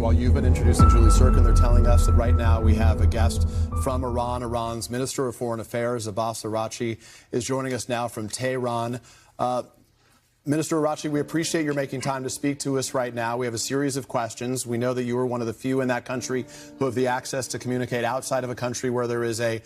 while you've been introducing Julie Sirkin, they're telling us that right now we have a guest from Iran. Iran's Minister of Foreign Affairs, Abbas Araghchi, is joining us now from Tehran. Minister Araghchi, we appreciate your making time to speak to us right now. We have a series of questions. We know that you are one of the few in that country who have the access to communicate outside of a country where there is a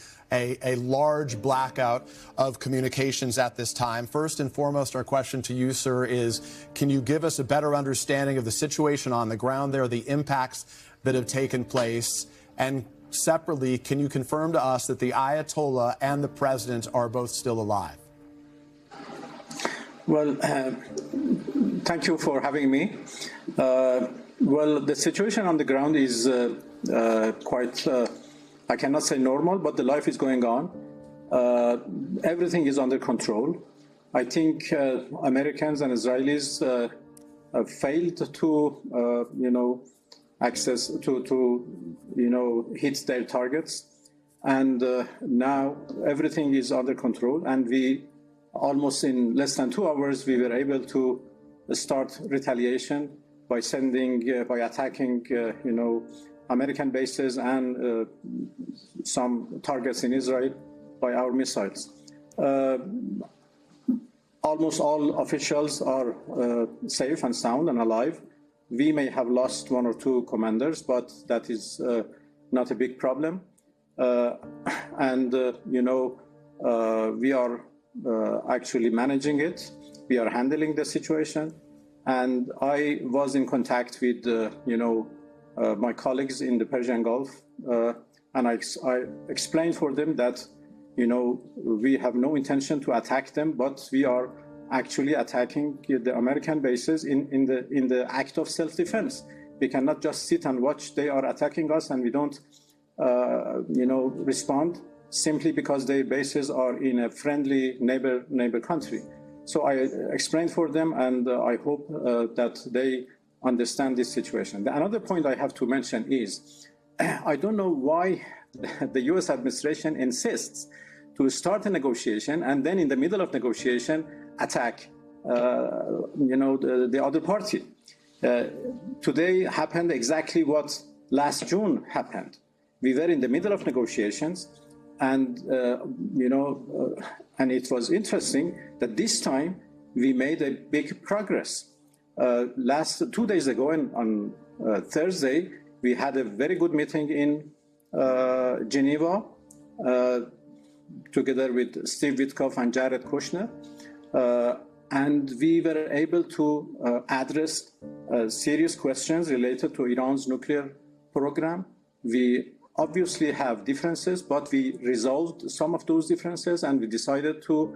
large blackout of communications at this time. First and foremost, our question to you, sir, is can you give us a better understanding of the situation on the ground there, the impacts that have taken place? And separately, can you confirm to us that the Ayatollah and the president are both still alive? Well, thank you for having me. Well, the situation on the ground is quite, I cannot say normal, but the life is going on. Everything is under control. I think Americans and Israelis failed to, access to hit their targets. And now everything is under control, and we almost in less than 2 hours, we were able to start retaliation by attacking, American bases and some targets in Israel by our missiles. Almost all officials are safe and sound and alive. We may have lost 1 or 2 commanders, but that is not a big problem. We are actually managing it. We are handling the situation, and I was in contact with my colleagues in the Persian Gulf, and I explained for them that we have no intention to attack them, but we are actually attacking the American bases in the act of self-defense. We cannot just sit and watch they are attacking us and we don't respond simply because their bases are in a friendly neighbor country. So I explained for them, and I hope that they understand this situation. Another point I have to mention is, I don't know why the US administration insists to start a negotiation and then in the middle of negotiation attack the other party. Today happened exactly what last June happened. We were in the middle of negotiations, and and it was interesting that this time we made a big progress. 2 days ago, on Thursday, we had a very good meeting in Geneva, together with Steve Witkoff and Jared Kushner, and we were able to address serious questions related to Iran's nuclear program. We obviously have differences, but we resolved some of those differences, and we decided to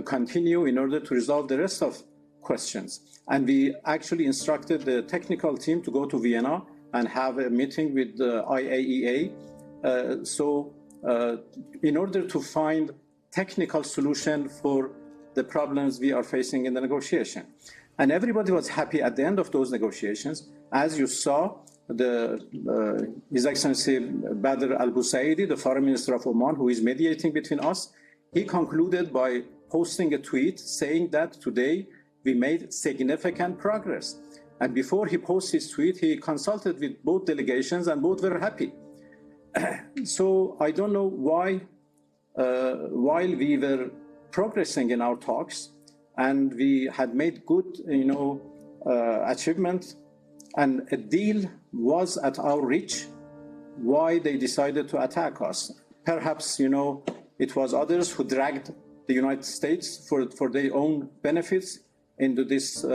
continue in order to resolve the rest of questions. And we actually instructed the technical team to go to Vienna and have a meeting with the IAEA. In order to find technical solution for the problems we are facing in the negotiation. And everybody was happy at the end of those negotiations. As you saw, His Excellency Badr al-Busaidi, the Foreign Minister of Oman, who is mediating between us, he concluded by posting a tweet saying that today we made significant progress. And before he posted his tweet, he consulted with both delegations and both were happy. So I don't know why, while we were progressing in our talks and we had made good, achievement, and a deal was at our reach, why they decided to attack us. Perhaps, it was others who dragged the United States for their own benefits into this,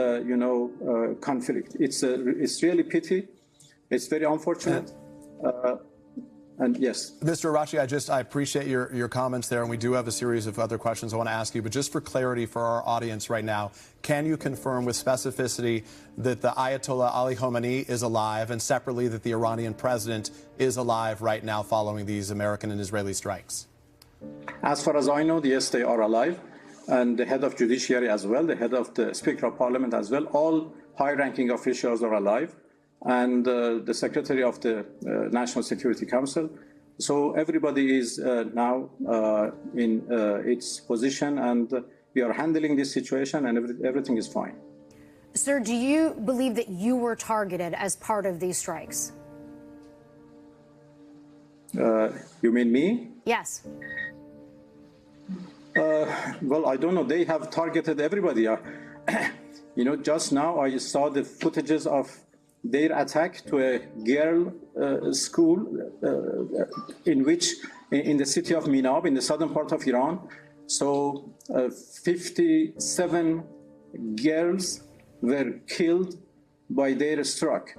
conflict. It's really pity. It's very unfortunate. And yes. Mr. Araghchi, I appreciate your comments there, and we do have a series of other questions I want to ask you. But just for clarity for our audience right now, can you confirm with specificity that the Ayatollah Ali Khamenei is alive, and separately that the Iranian president is alive right now following these American and Israeli strikes? As far as I know, yes, they are alive. And the head of judiciary as well, the head of the Speaker of Parliament as well, all high-ranking officials are alive. And the Secretary of the National Security Council. So everybody is now in its position, and we are handling this situation, and everything is fine. Sir, do you believe that you were targeted as part of these strikes? You mean me? Yes. Well, I don't know. They have targeted everybody. You know, just now I saw the footages of their attack to a girl school in the city of Minab, in the southern part of Iran. So 57 girls were killed by their strike.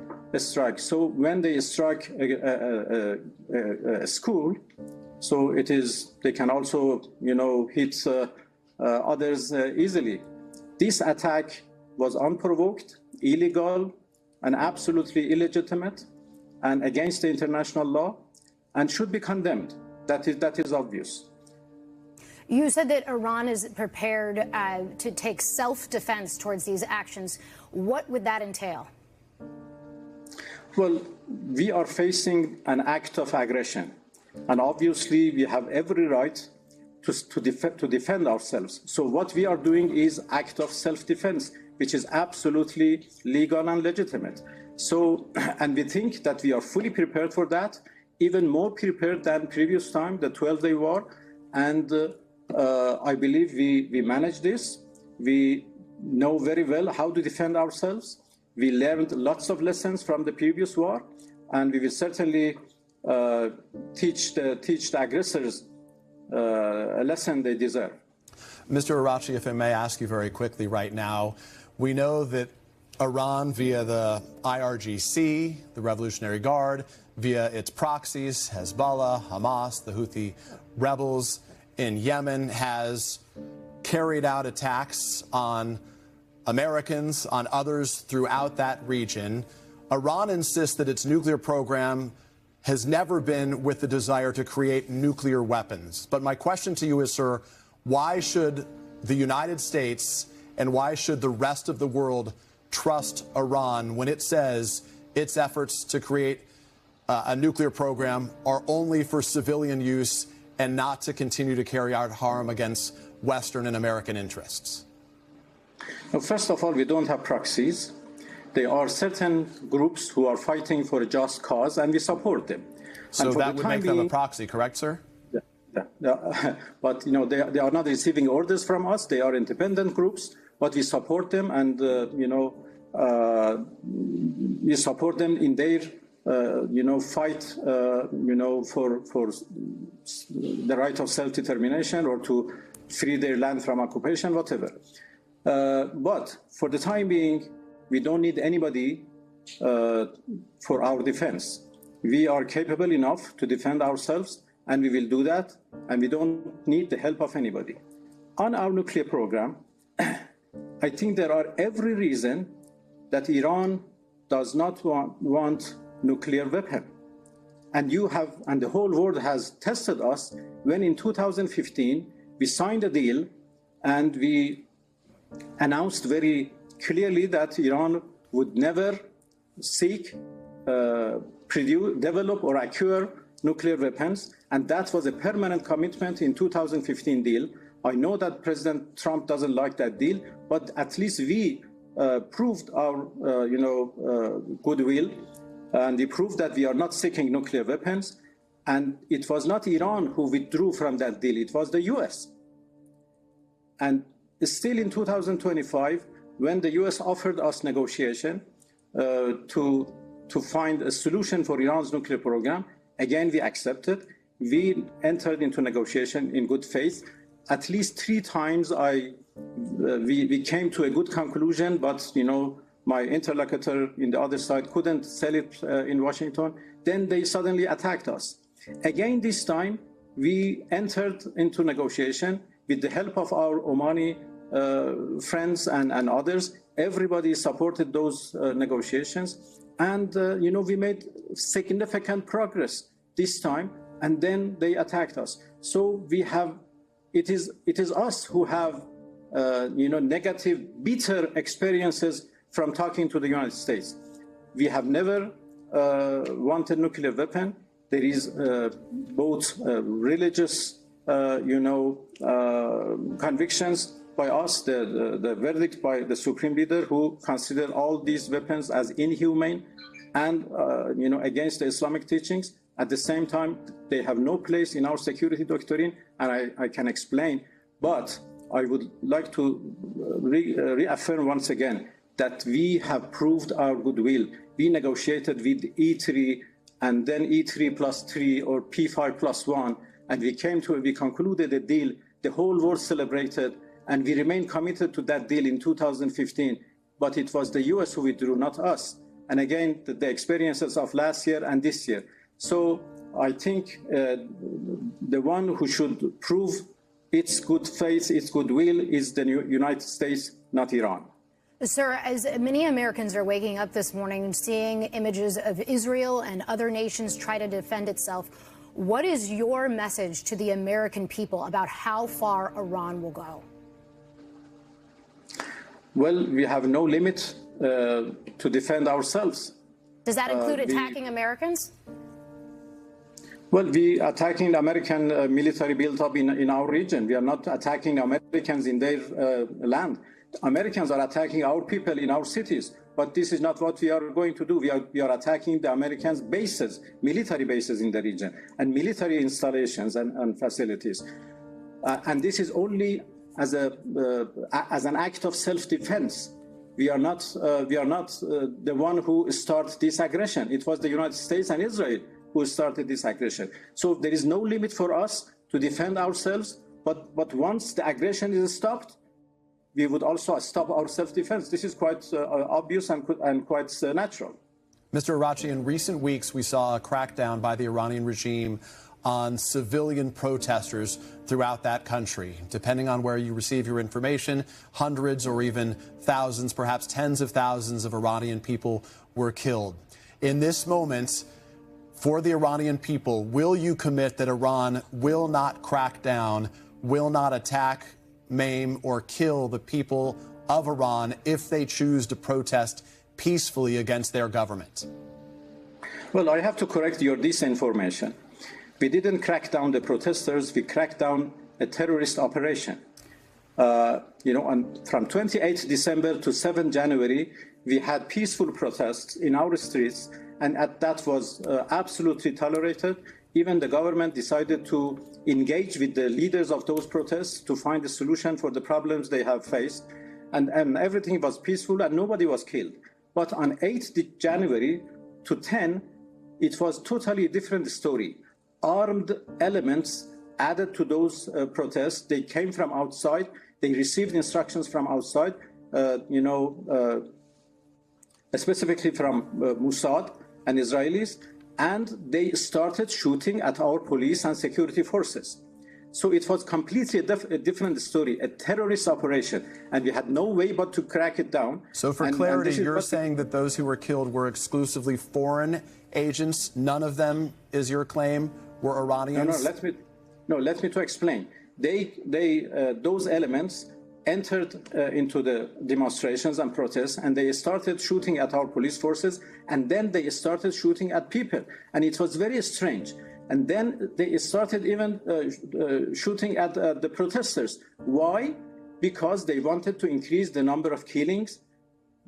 So when they strike a school, so it is, they can also, you know, hit others easily. This attack was unprovoked, illegal, and absolutely illegitimate, and against the international law, and should be condemned. That is obvious. You said that Iran is prepared to take self-defense towards these actions. What would that entail? Well, we are facing an act of aggression, and obviously we have every right to defend ourselves. So what we are doing is act of self-defense, which is absolutely legal and legitimate. So, and we think that we are fully prepared for that, even more prepared than previous time, the 12-day war. And I believe we managed this. We know very well how to defend ourselves. We learned lots of lessons from the previous war, and we will certainly teach the aggressors a lesson they deserve. Mr. Arachi, if I may ask you very quickly right now, we know that Iran, via the IRGC, the Revolutionary Guard, via its proxies, Hezbollah, Hamas, the Houthi rebels in Yemen, has carried out attacks on Americans, on others throughout that region. Iran insists that its nuclear program has never been with the desire to create nuclear weapons. But my question to you is, sir, why should the United States and why should the rest of the world trust Iran when it says its efforts to create a nuclear program are only for civilian use and not to continue to carry out harm against Western and American interests? Well, first of all, we don't have proxies. There are certain groups who are fighting for a just cause, and we support them. So that would make them a proxy, correct, sir? Yeah. But, you know, they are not receiving orders from us. They are independent groups, but we support them, and, you know, we support them in their, you know, fight, you know, for the right of self-determination or to free their land from occupation, whatever. But for the time being, we don't need anybody for our defense. We are capable enough to defend ourselves, and we will do that, and we don't need the help of anybody. On our nuclear program, I think there are every reason that Iran does not want nuclear weapon. And the whole world has tested us when in 2015, we signed a deal and we announced very clearly that Iran would never seek, develop or acquire nuclear weapons, and that was a permanent commitment in 2015 deal. I know that President Trump doesn't like that deal, but at least we proved our, you know, goodwill, and we proved that we are not seeking nuclear weapons. And it was not Iran who withdrew from that deal; it was the U.S. And still in 2025, when the U.S. offered us negotiation to find a solution for Iran's nuclear program, again we accepted. We entered into negotiation in good faith. At least 3 times we came to a good conclusion, but you know, my interlocutor in the other side couldn't sell it in Washington. Then they suddenly attacked us. Again this time, we entered into negotiation with the help of our Omani friends and others. Everybody supported those negotiations, and you know, we made significant progress this time, and then they attacked us. So we have, it is us who have you know, negative, bitter experiences from talking to the United States. We have never wanted nuclear weapon. There is both religious you know, convictions, by us, the verdict by the Supreme Leader, who considered all these weapons as inhumane and against the Islamic teachings. At the same time, they have no place in our security doctrine, and I can explain. But I would like to reaffirm once again that we have proved our goodwill. We negotiated with E3 and then E3 plus 3 or P5 plus 1, and we concluded a deal. The whole world celebrated, and we remain committed to that deal in 2015. But it was the US who withdrew, not us. And again, the experiences of last year and this year. So I think the one who should prove its good faith, its goodwill, is the United States, not Iran. Sir, as many Americans are waking up this morning and seeing images of Israel and other nations try to defend itself, what is your message to the American people about how far Iran will go? Well, we have no limit to defend ourselves. Does that include attacking Americans? Well, we are attacking the American military build-up in our region. We are not attacking Americans in their land. Americans are attacking our people in our cities. But this is not what we are going to do. We are attacking the Americans' bases, military bases in the region, and military installations and facilities. And this is only as an act of self-defense. We are not the one who started this aggression. It was the United States and Israel who started this aggression. So there is no limit for us to defend ourselves. But once the aggression is stopped, we would also stop our self-defense. This is quite obvious and quite natural. Mr. Araghchi, in recent weeks, we saw a crackdown by the Iranian regime on civilian protesters throughout that country. Depending on where you receive your information, hundreds or even thousands, perhaps tens of thousands of Iranian people were killed. In this moment, for the Iranian people, will you commit that Iran will not crack down, will not attack, maim, or kill the people of Iran if they choose to protest peacefully against their government? Well, I have to correct your disinformation. We didn't crack down the protesters, we cracked down a terrorist operation. And from 28 December to 7 January, we had peaceful protests in our streets, and that was absolutely tolerated. Even the government decided to engage with the leaders of those protests to find a solution for the problems they have faced. And everything was peaceful and nobody was killed. But on 8 January to 10, it was totally a different story. Armed elements added to those protests. They came from outside. They received instructions from outside, specifically from Mossad and Israelis, and they started shooting at our police and security forces. So it was completely a different story, a terrorist operation, and we had no way but to crack it down. So for clarity, you're saying that those who were killed were exclusively foreign agents? None of them, is your claim, were Iranians? Let me to explain. Those elements entered into the demonstrations and protests, and they started shooting at our police forces, and then they started shooting at people, and it was very strange. And then they started even shooting at the protesters. Why? Because they wanted to increase the number of killings,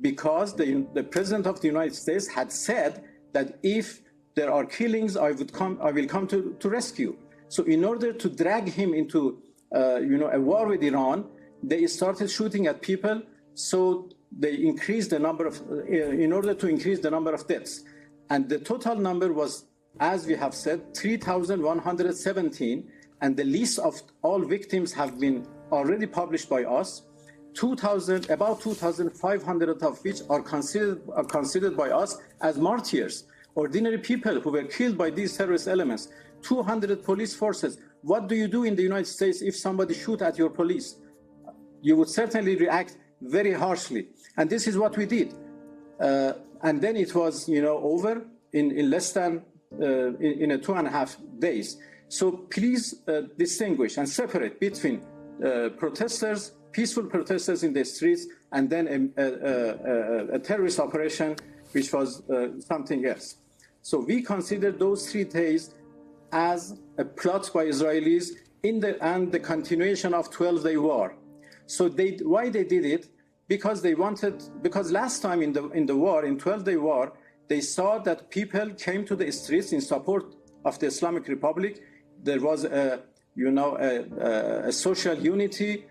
because the President of the United States had said that if there are killings, I will come to rescue. So in order to drag him into a war with Iran, they started shooting at people, so they increased the number of, in order to increase the number of deaths. And the total number was, as we have said, 3,117, and the list of all victims have been already published by us. About 2,500 of which are considered by us as martyrs, ordinary people who were killed by these terrorist elements. 200 police forces. What do you do in the United States if somebody shoots at your police? You would certainly react very harshly. And this is what we did. And then it was, over in less than in 2.5 days. So please distinguish and separate between protesters, peaceful protesters in the streets, and then a terrorist operation, which was something else. So we consider those 3 days as a plot by Israelis and the continuation of 12-day war. So why they did it? Because last time in the war, in 12-day war, they saw that people came to the streets in support of the Islamic Republic. There was a social unity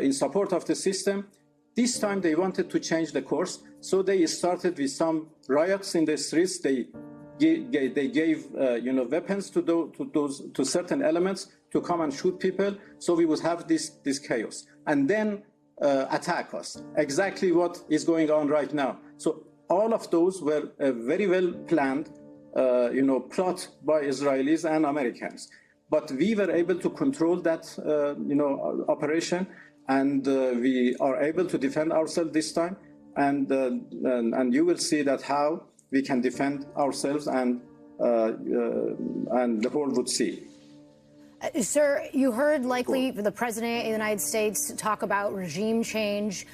in support of the system. This time they wanted to change the course, so they started with some riots in the streets. They gave weapons to certain elements to come and shoot people. So we would have this chaos, and then attack us. Exactly what is going on right now. So all of those were very well planned, plot by Israelis and Americans. But we were able to control that, operation, and we are able to defend ourselves this time. And you will see that how we can defend ourselves, and the world would see. Sir, you heard likely the President of the United States talk about regime change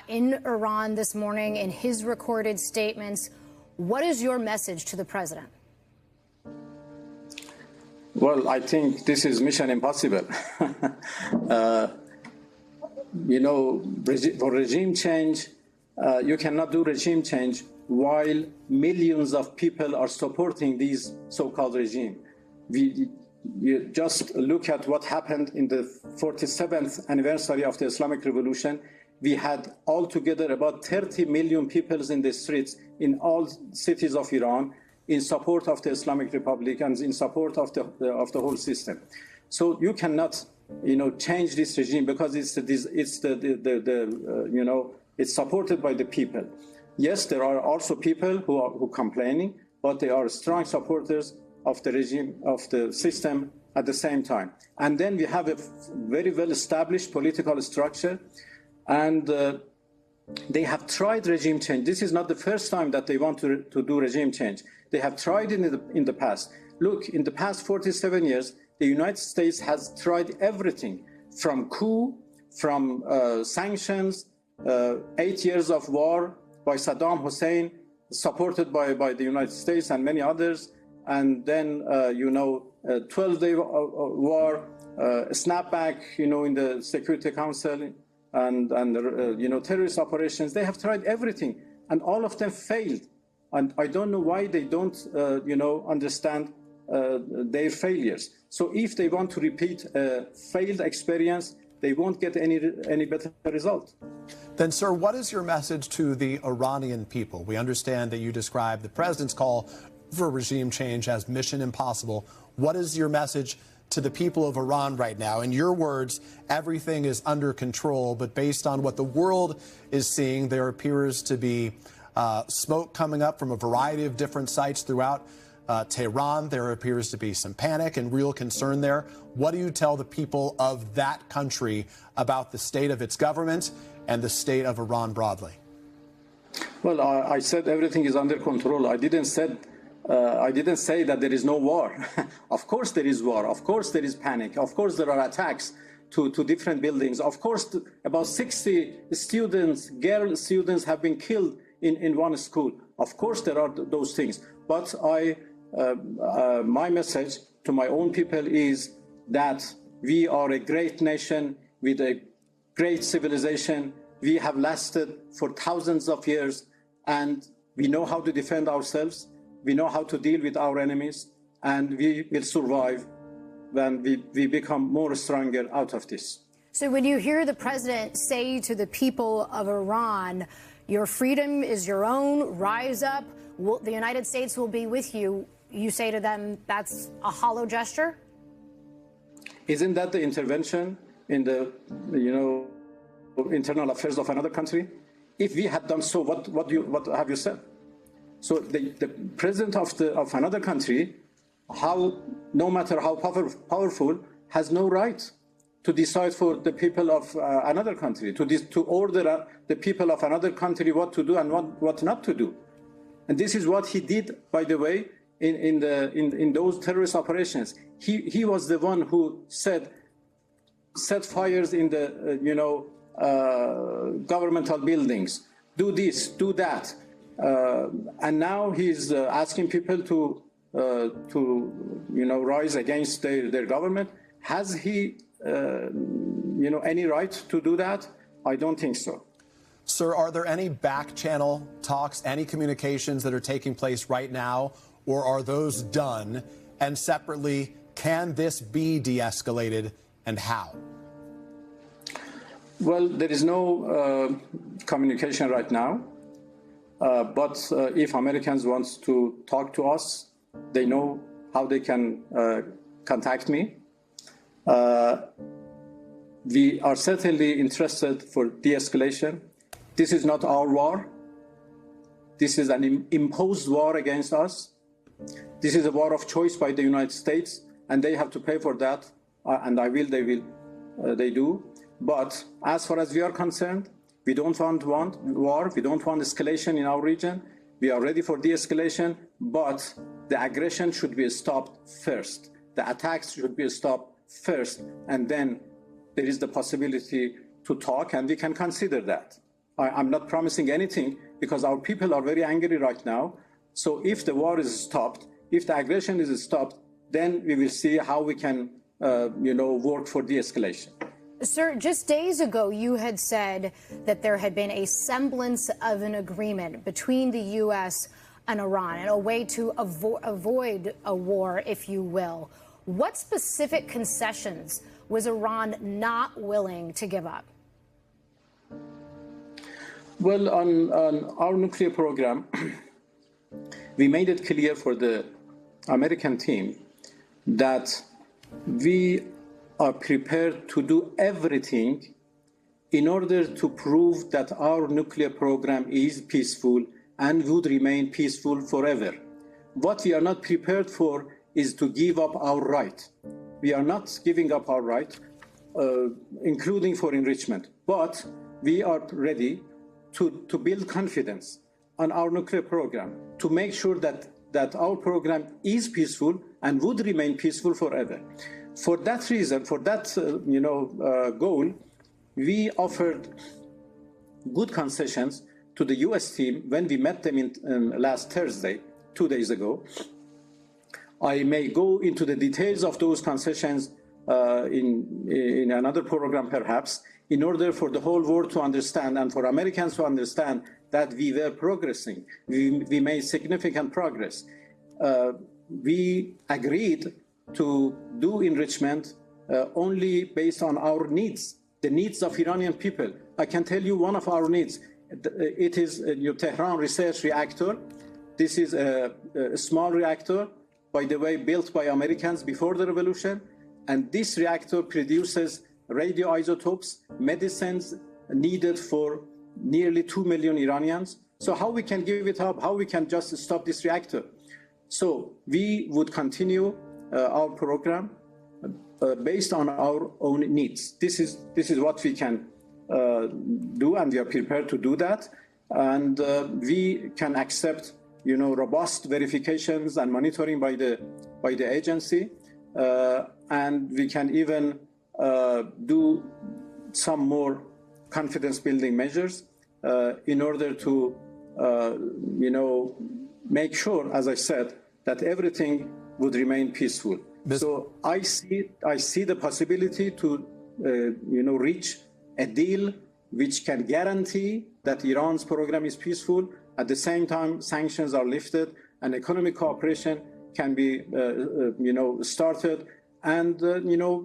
in Iran this morning in his recorded statements. What is your message to the President? Well, I think this is mission impossible. For regime change, you cannot do regime change while millions of people are supporting these so-called regime. You just look at what happened in the 47th anniversary of the Islamic Revolution. We had altogether about 30 million people in the streets in all cities of Iran in support of the Islamic Republic and in support of the whole system. So you cannot, change this regime because it's supported by the people. Yes, there are also people who are complaining, but they are strong supporters of the regime, of the system at the same time. And then we have a very well-established political structure, and they have tried regime change. This is not the first time that they want to do regime change. They have tried it in the past. Look, in the past 47 years, the United States has tried everything, from coup, from sanctions, 8 years of war by Saddam Hussein, supported by the United States and many others, and then 12-day war, snapback, in the Security Council, and terrorist operations. They have tried everything, and all of them failed. And I don't know why they don't, understand their failures. So if they want to repeat a failed experience, they won't get any better result. Then, sir, what is your message to the Iranian people? We understand that you describe the president's call for regime change as mission impossible. What is your message to the people of Iran right now? In your words, everything is under control, but based on what the world is seeing, there appears to be smoke coming up from a variety of different sites throughout Tehran. There appears to be some panic and real concern there. What do you tell the people of that country about the state of its government and the state of Iran broadly? Well, I said everything is under control. I didn't say that there is no war. Of course there is war. Of course there is panic. Of course there are attacks to different buildings. Of course, about 60 students, girl students, have been killed in one school. Of course there are those things. But my message to my own people is that we are a great nation with a great civilization. We have lasted for thousands of years, and we know how to defend ourselves. We know how to deal with our enemies, and we will survive when we become more stronger out of this. So when you hear the president say to the people of Iran, your freedom is your own, rise up, the United States will be with you, you say to them that's a hollow gesture? Isn't that the intervention in the internal affairs of another country? If we had done so, what have you said? So the president of another country, no matter how powerful, has no right to decide for the people of another country, to order the people of another country what to do and what not to do. And this is what he did, by the way, in those terrorist operations. He was the one who set fires in the governmental buildings. Do this, do that. And now he's asking people to rise against their government. Has he any right to do that? I don't think so. Sir, are there any back-channel talks, any communications that are taking place right now, or are those done? And separately, can this be de-escalated, and how? Well, there is no communication right now. But if Americans want to talk to us, they know how they can contact me. We are certainly interested for de-escalation. This is not our war. This is an imposed war against us. This is a war of choice by the United States, and they have to pay for that. And they do. But as far as we are concerned, we don't want war. We don't want escalation in our region. We are ready for de-escalation, but the aggression should be stopped first. The attacks should be stopped first, and then there is the possibility to talk, and we can consider that. I'm not promising anything because our people are very angry right now. So if the war is stopped, if the aggression is stopped, then we will see how we can, work for de-escalation. Sir, just days ago, you had said that there had been a semblance of an agreement between the U.S. and Iran, and a way to avoid a war, if you will. What specific concessions was Iran not willing to give up? Well, on our nuclear program, we made it clear for the American team that we are prepared to do everything in order to prove that our nuclear program is peaceful and would remain peaceful forever. What we are not prepared for is to give up our right. We are not giving up our right, including for enrichment, but we are ready to build confidence on our nuclear program, to make sure that our program is peaceful and would remain peaceful forever. For that reason, for that goal, we offered good concessions to the U.S. team when we met them last Thursday, 2 days ago. I may go into the details of those concessions in another program, perhaps, in order for the whole world to understand and for Americans to understand that we were progressing. We made significant progress. We agreed to do enrichment only based on our needs, the needs of Iranian people. I can tell you one of our needs. It is your Tehran research reactor. This is a small reactor, by the way, built by Americans before the revolution. And this reactor produces radioisotopes, medicines needed for nearly 2 million Iranians. So how we can give it up, how we can just stop this reactor? So we would continue our program based on our own needs. This is what we can do, and we are prepared to do that. And we can accept, robust verifications and monitoring by the agency, and we can even do some more confidence-building measures in order to, make sure, as I said, that everything would remain peaceful. So I see the possibility to, reach a deal which can guarantee that Iran's program is peaceful. At the same time, sanctions are lifted and economic cooperation can be, started, and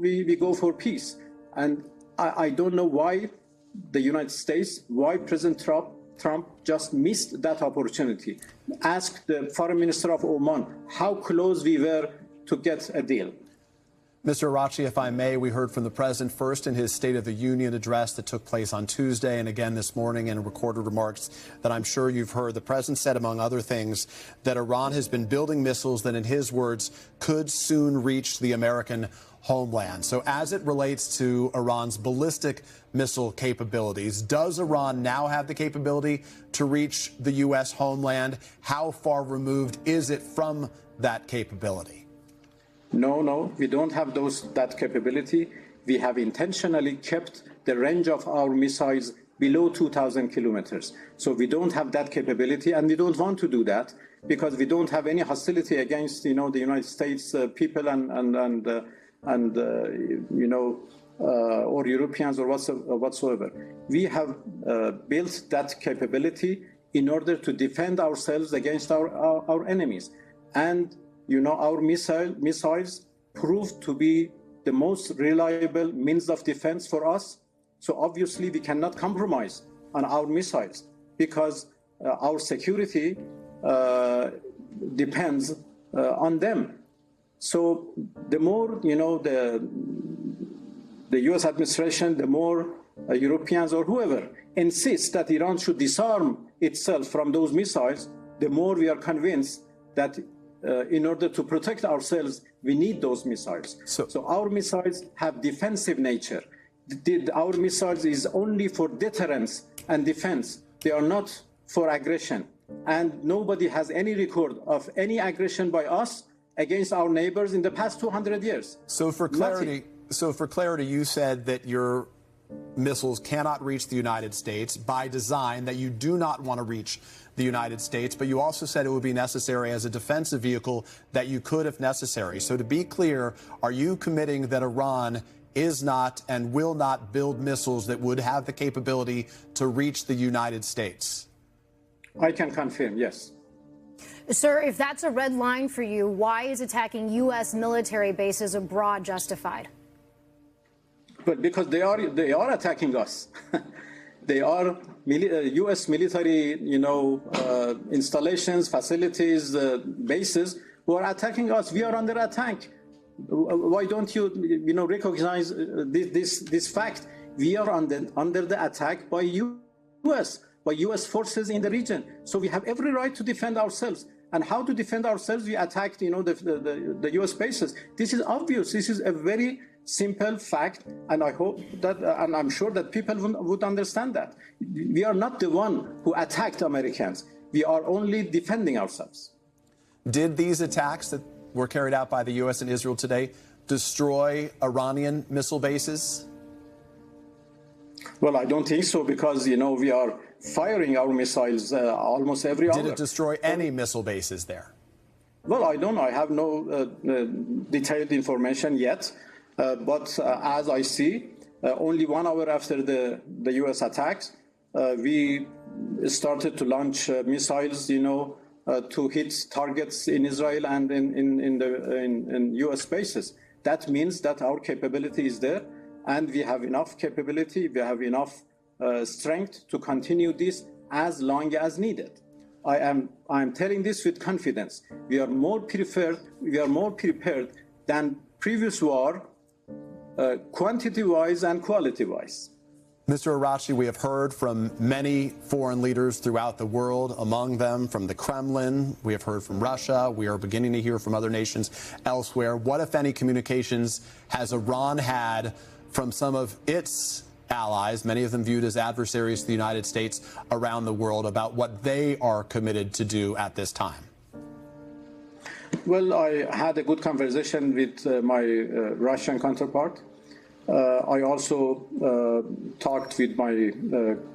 we go for peace. And I don't know why the United States, why President Trump just missed that opportunity. Ask the foreign minister of Oman how close we were to get a deal. Mr. Araghchi, if I may, we heard from the president first in his State of the Union address that took place on Tuesday and again this morning in recorded remarks that I'm sure you've heard. The president said, among other things, that Iran has been building missiles that, in his words, could soon reach the American homeland. So as it relates to Iran's ballistic missile capabilities, does Iran now have the capability to reach the U.S. homeland? How far removed is it from that capability? No, we don't have that capability. We have intentionally kept the range of our missiles below 2,000 kilometers. So we don't have that capability, and we don't want to do that because we don't have any hostility against, the United States people and or Europeans or whatsoever. We have built that capability in order to defend ourselves against our enemies. And, you know, our missiles proved to be the most reliable means of defense for us. So obviously we cannot compromise on our missiles because our security depends on them. So the more, you know, the US administration, the more Europeans or whoever insists that Iran should disarm itself from those missiles, the more we are convinced that in order to protect ourselves, we need those missiles. So our missiles have defensive nature. Our missiles is only for deterrence and defense. They are not for aggression. And nobody has any record of any aggression by us against our neighbors in the past 200 years. So for clarity, you said that your missiles cannot reach the United States by design, that you do not want to reach the United States, but you also said it would be necessary as a defensive vehicle that you could if necessary. So to be clear, are you committing that Iran is not and will not build missiles that would have the capability to reach the United States? I can confirm, yes. Sir, if that's a red line for you, why is attacking U.S. military bases abroad justified? But because they are attacking us. They are U.S. military, you know, installations, facilities, bases who are attacking us. We are under attack. Why don't you, you know, recognize this fact? We are under the attack by U.S. forces in the region. So we have every right to defend ourselves. And how to defend ourselves? We attacked, you know, the U.S. bases. This is obvious. This is a very simple fact, and I hope that, and I'm sure that people would understand that. We are not the one who attacked Americans. We are only defending ourselves. Did these attacks that were carried out by the U.S. and Israel today destroy Iranian missile bases? Well, I don't think so, because, you know, we are firing our missiles almost every hour. Did it destroy any missile bases there? Well, I don't know. I have no detailed information yet. But as I see, only 1 hour after the U.S. attacks, we started to launch missiles, you know, to hit targets in Israel and in U.S. bases. That means that our capability is there, and we have enough capability, we have enough strength to continue this as long as needed. I am telling this with confidence. We are more prepared than previous war, quantity-wise and quality-wise. Mr. Araghchi, we have heard from many foreign leaders throughout the world, among them from the Kremlin. We have heard from Russia. We are beginning to hear from other nations elsewhere. What, if any, communications has Iran had from some of its allies, many of them viewed as adversaries to the United States, around the world, about what they are committed to do at this time? Well, I had a good conversation with my Russian counterpart. I also talked with my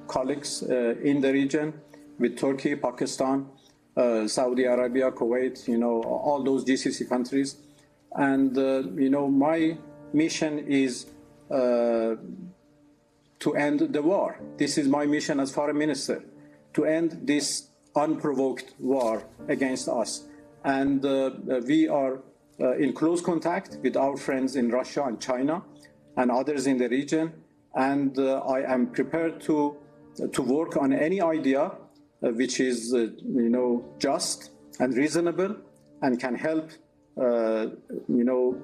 colleagues in the region, with Turkey, Pakistan, Saudi Arabia, Kuwait, you know, all those GCC countries. And, you know, my mission is to end the war. This is my mission as foreign minister, to end this unprovoked war against us. And we are in close contact with our friends in Russia and China and others in the region. And I am prepared to work on any idea which is, you know, just and reasonable and can help, you know,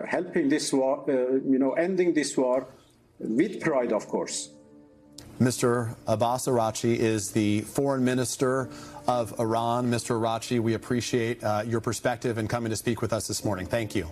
helping this war, you know, ending this war with pride, of course. Mr. Abbas Araghchi is the foreign minister of Iran. Mr. Araghchi, we appreciate your perspective and coming to speak with us this morning. Thank you.